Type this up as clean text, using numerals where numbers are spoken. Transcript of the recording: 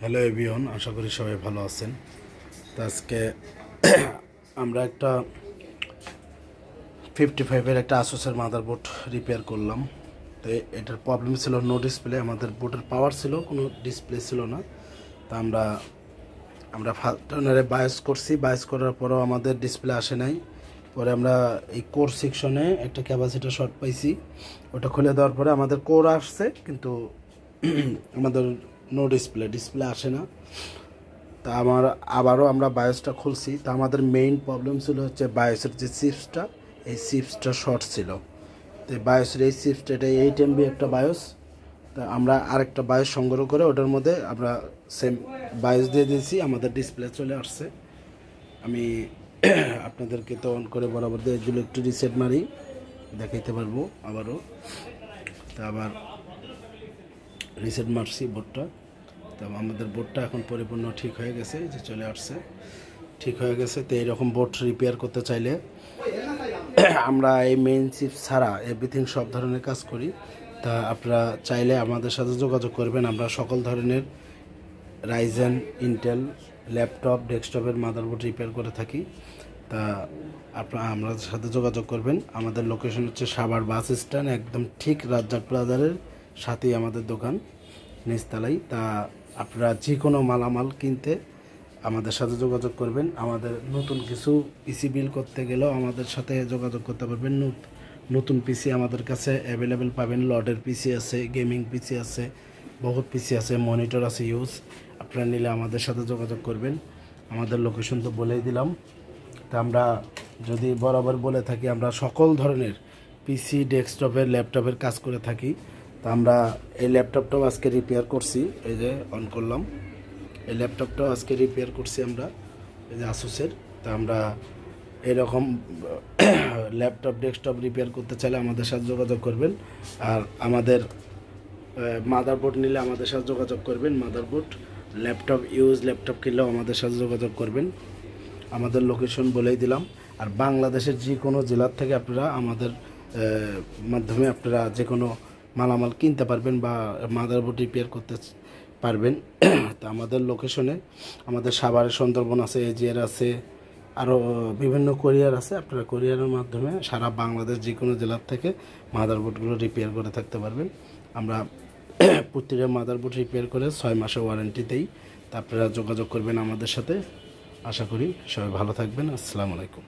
Hello everyone, আশা করি সবাই ভালো আছেন। তো আজকে আমরা একটা 55-এর একটা আসুসের মাদারবোর্ড রিপেয়ার করলাম। তো এটার প্রবলেম ছিল নো ডিসপ্লে। আমাদের বোর্ডের পাওয়ার ছিল, কোনো ডিসপ্লে ছিল না। তো আমরা ফার্স্ট বায়োস করছি। বায়োস করার পরেও আমাদের ডিসপ্লে আসে নাই। পরে আমরা এই কোর সেকশনে একটা ক্যাপাসিটার শর্ট পাইছি, ওটা খুলে দেওয়ার পরে আমাদের কোর আসছে, কিন্তু আমাদের নো ডিসপ্লে আসে না। তা আবারও আমরা বায়োসটা খুলছি। তা আমাদের মেইন প্রবলেম ছিল হচ্ছে বায়োসের যে চিপসটা, এই চিপসটা শর্ট ছিল। তো বায়োসের এই চিপসটা, এটা 8 MB একটা বায়োস। তা আমরা আরেকটা বায়োস সংগ্রহ করে ওটার মধ্যে আমরা সেম বায়োস দিয়ে দিয়েছি, আমাদের ডিসপ্লে চলে আসছে। আমি আপনাদেরকে তো অন করে বরাবর দিয়ে এগুলো একটু রিসেট মারি, দেখাইতে পারবো আবারও। তা আবার রিসেট মারছি বোর্ডটা। তো আমাদের বোর্ডটা এখন পরিপূর্ণ ঠিক হয়ে গেছে, যে চলে আসছে, ঠিক হয়ে গেছে। তো এইরকম বোর্ড রিপেয়ার করতে চাইলে আমরা এই মেইন চিপস ছাড়া এভরিথিং সব ধরনের কাজ করি। তা আপনারা চাইলে আমাদের সাথে যোগাযোগ করবেন। আমরা সকল ধরনের রাইজেন, ইন্টেল, ল্যাপটপ, ডেস্কটপের মাদারবোর্ড রিপেয়ার করে থাকি। তা আপনারা আমাদের সাথে যোগাযোগ করবেন। আমাদের লোকেশন হচ্ছে সাভার বাস স্ট্যান্ড, একদম ঠিক রাজ্জাক প্লাজারের সাথেই আমাদের দোকান, নিচতলায়। তা আপনারা যে কোনো মালামাল কিনতে আমাদের সাথে যোগাযোগ করবেন। আমাদের নতুন কিছু পিসি বিল করতে গেলেও আমাদের সাথে যোগাযোগ করতে পারবেন। নতুন পিসি আমাদের কাছে অ্যাভেলেবেল পাবেন। লডের পিসি আছে, গেমিং পিসি আছে, বহুত পিসি আছে, মনিটর আছে ইউজ। আপনারা নিলে আমাদের সাথে যোগাযোগ করবেন। আমাদের লোকেশন তো বলেই দিলাম। তা আমরা যদি বরাবর বলে থাকি, আমরা সকল ধরনের পিসি, ডেস্কটপের, ল্যাপটপের কাজ করে থাকি। তা আমরা এই ল্যাপটপটাও আজকে রিপেয়ার করছি, এই যে অন করলাম। এই ল্যাপটপটাও আজকে রিপেয়ার করছি আমরা, এই যে আসুসের। তা আমরা এরকম ল্যাপটপ, ডেস্কটপ রিপেয়ার করতে চাইলে আমাদের সাথে যোগাযোগ করবেন। আর আমাদের মাদারবোর্ড নিলে আমাদের সাথে যোগাযোগ করবেন। মাদারবোর্ড, ল্যাপটপ, ল্যাপটপ কিনলেও আমাদের সাথে যোগাযোগ করবেন। আমাদের লোকেশন বলেই দিলাম। আর বাংলাদেশের যে কোনো জেলার থেকে আপনারা আমাদের মাধ্যমে আপনারা যে কোনো মালামাল কিনতে পারবেন বা মাদারবোর্ড রিপেয়ার করতে পারবেন। তা আমাদের লোকেশনে আমাদের সাভারের সুন্দরবন আছে, এজিআর আছে, আরও বিভিন্ন কোরিয়ার আছে। আপনারা কোরিয়ারের মাধ্যমে সারা বাংলাদেশ যে কোনো জেলার থেকে মাদারবোর্ডগুলো রিপেয়ার করে থাকতে পারবেন। আমরা প্রতিটা মাদারবোর্ড রিপেয়ার করে 6 মাসের ওয়ারেন্টি দেই। তা আপনারা যোগাযোগ করবেন আমাদের সাথে। আশা করি সবাই ভালো থাকবেন। আসসালামু আলাইকুম।